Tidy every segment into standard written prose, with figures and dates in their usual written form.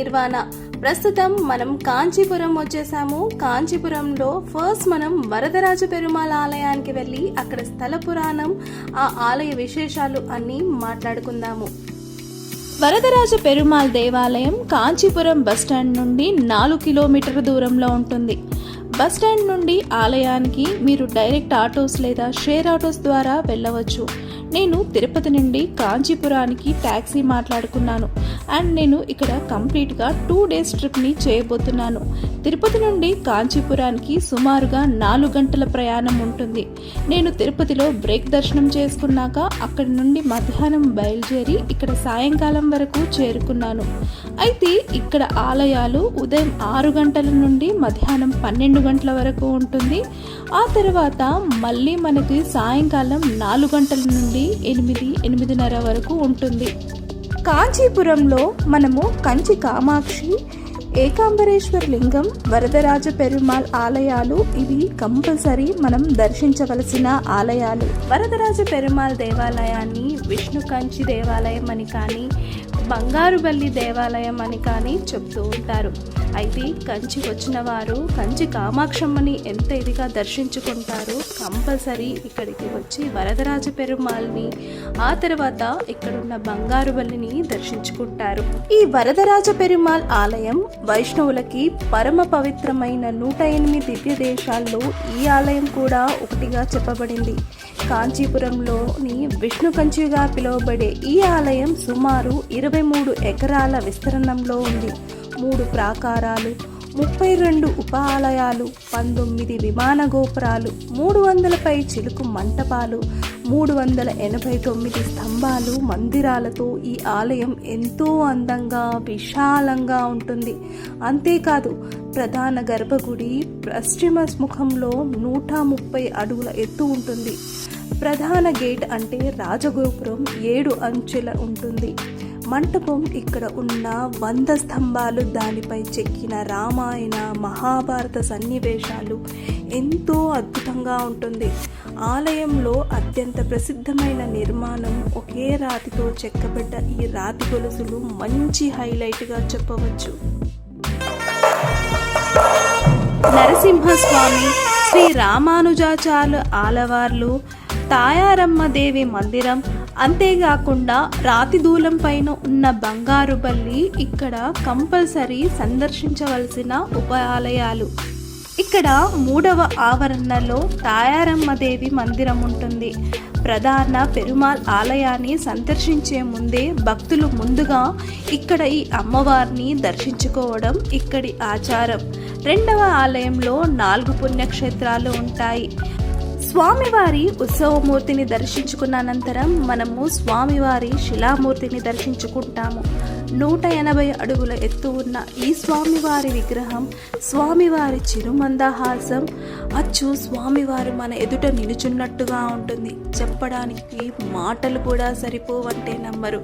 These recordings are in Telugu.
నిర్వాణ. ప్రస్తుతం మనం కాంచీపురం వచ్చేసాము. కాంచీపురంలో ఫస్ట్ మనం వరదరాజ పెరుమాళ్ ఆలయానికి వెళ్ళి అక్కడ స్థల పురాణం, ఆ ఆలయ విశేషాలు అన్నీ మాట్లాడుకుందాము. వరదరాజ పెరుమాళ్ దేవాలయం కాంచీపురం బస్టాండ్ నుండి 4 కిలోమీటర్ల దూరంలో ఉంటుంది. బస్టాండ్ నుండి ఆలయానికి మీరు డైరెక్ట్ ఆటోస్ లేదా షేర్ ఆటోస్ ద్వారా వెళ్ళవచ్చు. నేను తిరుపతి నుండి కాంచీపురానికి ట్యాక్సీ మాట్లాడుకున్నాను అండ్ నేను ఇక్కడ కంప్లీట్గా 2 డేస్ ట్రిప్ని చేయబోతున్నాను. తిరుపతి నుండి కాంచీపురానికి సుమారుగా 4 గంటల ప్రయాణం ఉంటుంది. నేను తిరుపతిలో బ్రేక్ దర్శనం చేసుకున్నాక అక్కడి నుండి మధ్యాహ్నం బయలుదేరి ఇక్కడ సాయంకాలం వరకు చేరుకున్నాను. అయితే ఇక్కడ ఆలయాలు ఉదయం 6 గంటల నుండి మధ్యాహ్నం 12 గంటల వరకు ఉంటుంది. ఆ తర్వాత మళ్ళీ మనకి సాయంకాలం 4 గంటల నుండి 8-8:30 వరకు ఉంటుంది. కాంచీపురంలో మనము కంచి కామాక్షి, ఏకాంబరేశ్వర లింగం, వరదరాజ పెరుమాళ్ ఆలయాలు ఇవి కంపల్సరీ మనం దర్శించవలసిన ఆలయాలు. వరదరాజ పెరుమాళ్ దేవాలయాన్ని విష్ణు కంచి దేవాలయం అని కానీ, బంగారుబల్లి దేవాలయం అని కానీ చెప్తూ ఉంటారు. అయితే కంచి వచ్చిన వారు కంచి కామాక్షమ్మని ఎంత ఇదిగా దర్శించుకుంటారు. కంపల్సరీ ఇక్కడికి వచ్చి వరదరాజ పెరుమాల్ని, ఆ తర్వాత ఇక్కడున్న బంగారుబల్లిని దర్శించుకుంటారు. ఈ వరదరాజ పెరుమాళ్ ఆలయం వైష్ణవులకి పరమ పవిత్రమైన 108 దివ్య దేశాల్లో ఈ ఆలయం కూడా ఒకటిగా చెప్పబడింది. కాంచీపురంలోని విష్ణు కంచిగా పిలువబడే ఈ ఆలయం సుమారు 23 ఎకరాల విస్తీర్ణంలో ఉంది. 3 ప్రాకారాలు, 32 ఉప ఆలయాలు, 19 విమాన గోపురాలు, 300 పై చిలుకు మంటపాలు, 389 స్తంభాలు, మందిరాలతో ఈ ఆలయం ఎంతో అందంగా విశాలంగా ఉంటుంది. అంతేకాదు ప్రధాన గర్భగుడి పశ్చిమ ముఖంలో 130 అడుగుల ఎత్తు ఉంటుంది. ప్రధాన గేట్ అంటే రాజగోపురం 7 అంచెల ఉంటుంది. మంటపం ఇక్కడ ఉన్న 100 స్తంభాలు, దానిపై చెక్కిన రామాయణ మహాభారత సన్నివేశాలు ఎంతో అద్భుతంగా ఉంటుంది. ఆలయంలో అత్యంత ప్రసిద్ధమైన నిర్మాణం ఒకే రాతితో చెక్కబడ్డ ఈ రాతి గొలుసులు మంచి హైలైట్గా చెప్పవచ్చు. నరసింహస్వామి, శ్రీ రామానుజాచార్యుల ఆలవార్లు, తాయారమ్మ దేవి మందిరం, అంతేకాకుండా రాతి దూలం పైన ఉన్న బంగారు బల్లి ఇక్కడ కంపల్సరీ సందర్శించవలసిన ఉప ఆలయాలు. ఇక్కడ 3వ ఆవరణలో తాయారమ్మ దేవి మందిరం ఉంటుంది. ప్రధాన పెరుమాళ్ ఆలయాన్ని సందర్శించే ముందే భక్తులు ముందుగా ఇక్కడ ఈ అమ్మవారిని దర్శించుకోవడం ఇక్కడి ఆచారం. 2వ ఆలయంలో 4 పుణ్యక్షేత్రాలు ఉంటాయి. స్వామివారి ఉత్సవమూర్తిని దర్శించుకున్న అనంతరం మనము స్వామివారి శిలామూర్తిని దర్శించుకుంటాము. 180 అడుగుల ఎత్తు ఉన్న ఈ స్వామివారి విగ్రహం, స్వామివారి చిరుమందహాసం అచ్చు స్వామివారు మన ఎదుట నిలుచున్నట్టుగా ఉంటుంది. చెప్పడానికి మాటలు కూడా సరిపోవంటే నమ్మరు.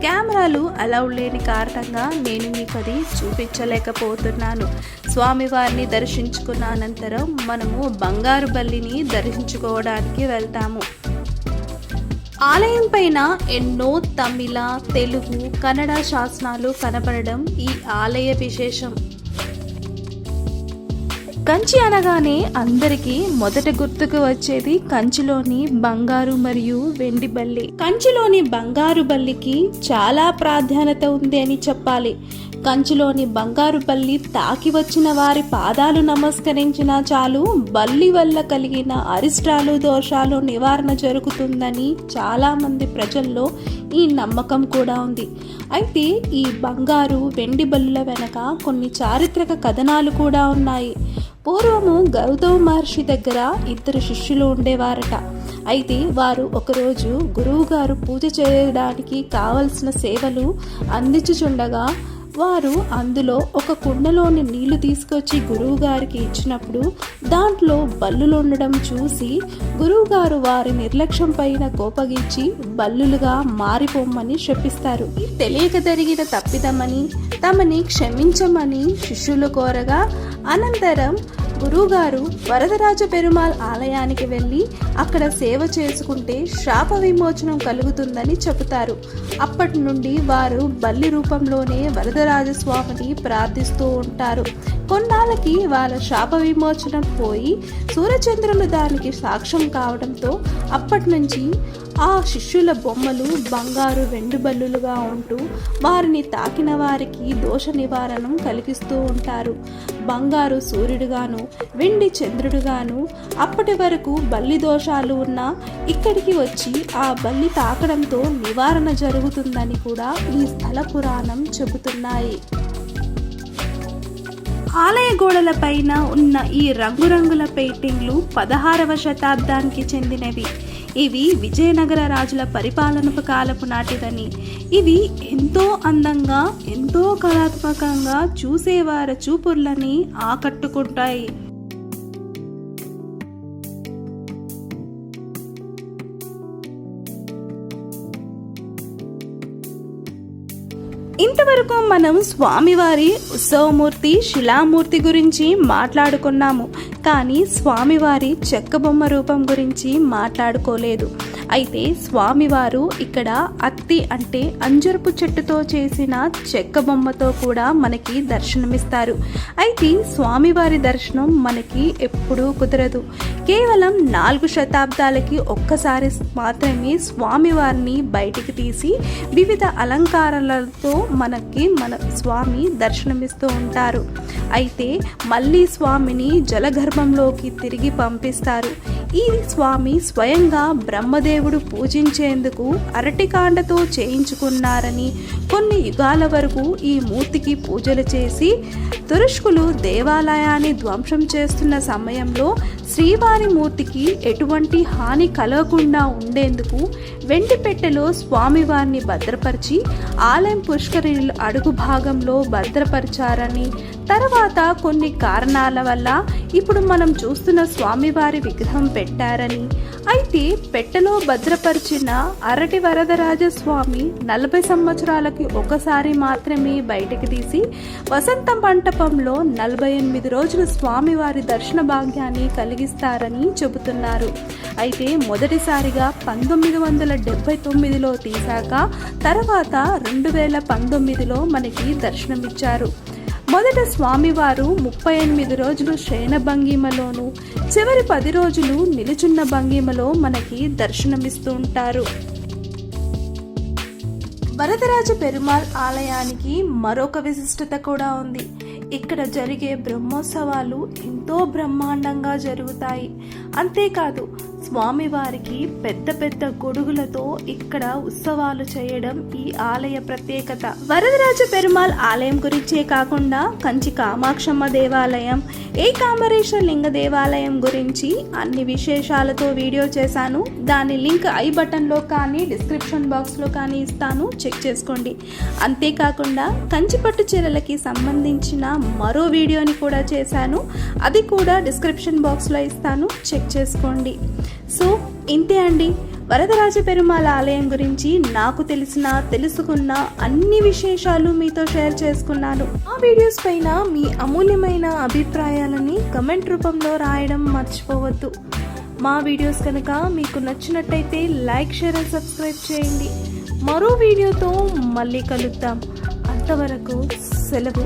కెమెరాలు అలౌడ్ లేని కారణంగా నేను మీకు అది చూపించలేకపోతున్నాను. స్వామివారిని దర్శించుకున్న అనంతరం మనము బంగారు బల్లిని దర్శించుకోవడానికి వెళ్తాము. ఆలయం పైన ఎన్నో తమిళ, తెలుగు, కన్నడ శాసనాలు కనపడడం ఈ ఆలయ విశేషం. కంచి అనగానే అందరికీ మొదట గుర్తుకు వచ్చేది కంచిలోని బంగారు మరియు వెండి బల్లి. కంచిలోని బంగారు బల్లికి చాలా ప్రాధాన్యత ఉంది అని చెప్పాలి. కంచిలోని బంగారు బల్లి తాకి వచ్చిన వారి పాదాలు నమస్కరించినా చాలు బల్లి వల్ల కలిగిన అరిష్టాలు, దోషాలు నివారణ జరుగుతుందని చాలా మంది ప్రజల్లో ఈ నమ్మకం కూడా ఉంది. అయితే ఈ బంగారు, వెండి బల్లుల వెనక కొన్ని చారిత్రక కథనాలు కూడా ఉన్నాయి. పూర్వము గౌతమ మహర్షి దగ్గర 2 శిష్యులు ఉండేవారట. అయితే వారు ఒకరోజు గురువు గారు పూజ చేయడానికి కావలసిన సేవలు అందించుచుండగా వారు అందులో ఒక కుండలోని నీళ్లు తీసుకొచ్చి గురువుగారికి ఇచ్చినప్పుడు దాంట్లో బల్లులు ఉండడం చూసి గురువుగారు వారి నిర్లక్ష్యం పైన కోపగించి బల్లులుగా మారిపోమ్మని శపిస్తారు. తెలియక జరిగిన తప్పిదమని తమని క్షమించమని శిష్యులు కోరగా అనంతరం గురువుగారు వరదరాజ పెరుమాళ్ ఆలయానికి వెళ్ళి అక్కడ సేవ చేసుకుంటే శాప విమోచనం కలుగుతుందని చెబుతారు. అప్పటి నుండి వారు బల్లి రూపంలోనే వరదరాజస్వామిని ప్రార్థిస్తూ ఉంటారు. కొన్నాళ్ళకి వాళ్ళ శాప విమోచనం పోయి సూర్యచంద్రులు దానికి సాక్ష్యం కావడంతో అప్పటి నుంచి ఆ శిష్యుల బొమ్మలు బంగారు వెండి బల్లులుగా ఉంటూ వారిని తాకిన వారికి దోష నివారణం కలిగిస్తూ ఉంటారు. బంగారు సూర్యుడుగాను వెండి చంద్రుడుగాను అప్పటి వరకు బల్లి దోషాలు ఉన్నా ఇక్కడికి వచ్చి ఆ బల్లి తాకడంతో నివారణ జరుగుతుందని కూడా ఈ స్థల పురాణం చెబుతున్నాయి. ఆలయ గోడల పైన ఉన్న ఈ రంగురంగుల పెయింటింగ్లు 16వ శతాబ్దానికి చెందినవి. ఇవి విజయనగర రాజుల పరిపాలన కాలపు నాటిదని. ఇవి ఎంతో అందంగా ఎంతో కళాత్మకంగా చూసేవారి చూపుర్లని ఆకట్టుకుంటాయి. ఇంతవరకు మనం స్వామివారి ఉత్సవమూర్తి శిలామూర్తి గురించి మాట్లాడుకున్నాము, కానీ స్వామివారి చెక్క బొమ్మ రూపం గురించి మాట్లాడుకోలేదు. అయితే స్వామివారు ఇక్కడ అత్తి అంటే అంజరపు చెట్టుతో చేసిన చెక్క బొమ్మతో కూడా మనకి దర్శనమిస్తారు. అయితే స్వామివారి దర్శనం మనకి ఎప్పుడూ కుదరదు. కేవలం 4 శతాబ్దాలకి ఒక్కసారి మాత్రమే స్వామివారిని బయటికి తీసి వివిధ అలంకారాలతో మన స్వామి దర్శనమిస్తూ ఉంటారు. అయితే మళ్ళీ స్వామిని జలగర్భంలోకి తిరిగి పంపిస్తారు. ఈ స్వామి స్వయంగా బ్రహ్మదేవుడు పూజించేందుకు అరటికాండతో చేయించుకున్నారని, కొన్ని యుగాల వరకు ఈ మూర్తికి పూజలు చేసి తురుష్కులు దేవాలయాన్ని ధ్వంసం చేస్తున్న సమయంలో శ్రీవారి మూర్తికి ఎటువంటి హాని కలగకుండా ఉండేందుకు వెండి పెట్టెలో స్వామివారిని భద్రపరిచి ఆలయం పుష్కరిణుల అడుగు భాగంలో భద్రపరిచారని, తర్వాత కొన్ని కారణాల వల్ల ఇప్పుడు మనం చూస్తున్న స్వామివారి విగ్రహం పెట్టారని, అయితే పెట్టెలో భద్రపరిచిన అరటి వరదరాజ స్వామి 40 సంవత్సరాలకి ఒకసారి మాత్రమే బయటకు తీసి వసంత మంటపంలో 48 రోజులు స్వామివారి దర్శన భాగ్యాన్ని కలిగిస్తారని చెబుతున్నారు. అయితే మొదటిసారిగా 1979లో తీశాక తర్వాత 2019లో మనకి దర్శనమిచ్చారు. మొదట స్వామివారు 38 రోజులు శయన భంగిమలోను, చివరి 10 రోజులు నిలుచున్న భంగిమలో మనకి దర్శనమిస్తూ ఉంటారు. వరదరాజ పెరుమాళ్ ఆలయానికి మరొక విశిష్టత కూడా ఉంది. ఇక్కడ జరిగే బ్రహ్మోత్సవాలు ఎంతో బ్రహ్మాండంగా జరుగుతాయి. అంతేకాదు స్వామివారికి పెద్ద పెద్ద గొడుగులతో ఇక్కడ ఉత్సవాలు చేయడం ఈ ఆలయ ప్రత్యేకత. వరదరాజ పెరుమాళ్ ఆలయం గురించే కాకుండా కంచి కామాక్షమ్మ దేవాలయం, ఏకాంబరేశ్వర లింగ దేవాలయం గురించి అన్ని విశేషాలతో వీడియో చేశాను. దాని లింక్ ఐ బటన్లో కానీ డిస్క్రిప్షన్ బాక్స్లో కానీ ఇస్తాను, చెక్ చేసుకోండి. అంతేకాకుండా కంచిపట్టు చీరలకి సంబంధించిన మరో వీడియోని కూడా చేశాను, అది కూడా డిస్క్రిప్షన్ బాక్స్లో ఇస్తాను, చెక్ చేసుకోండి. సో ఇంతే అండి, వరదరాజ పెరుమాళ్ ఆలయం గురించి నాకు తెలుసుకున్న అన్ని విశేషాలు మీతో షేర్ చేసుకున్నాను. ఆ వీడియోస్ పైన మీ అమూల్యమైన అభిప్రాయాలని కమెంట్ రూపంలో రాయడం మర్చిపోవద్దు. మా వీడియోస్ కనుక మీకు నచ్చినట్టయితే లైక్, షేర్ అండ్ సబ్స్క్రైబ్ చేయండి. మరో వీడియోతో మళ్ళీ కలుద్దాం. అంతవరకు సెలవు.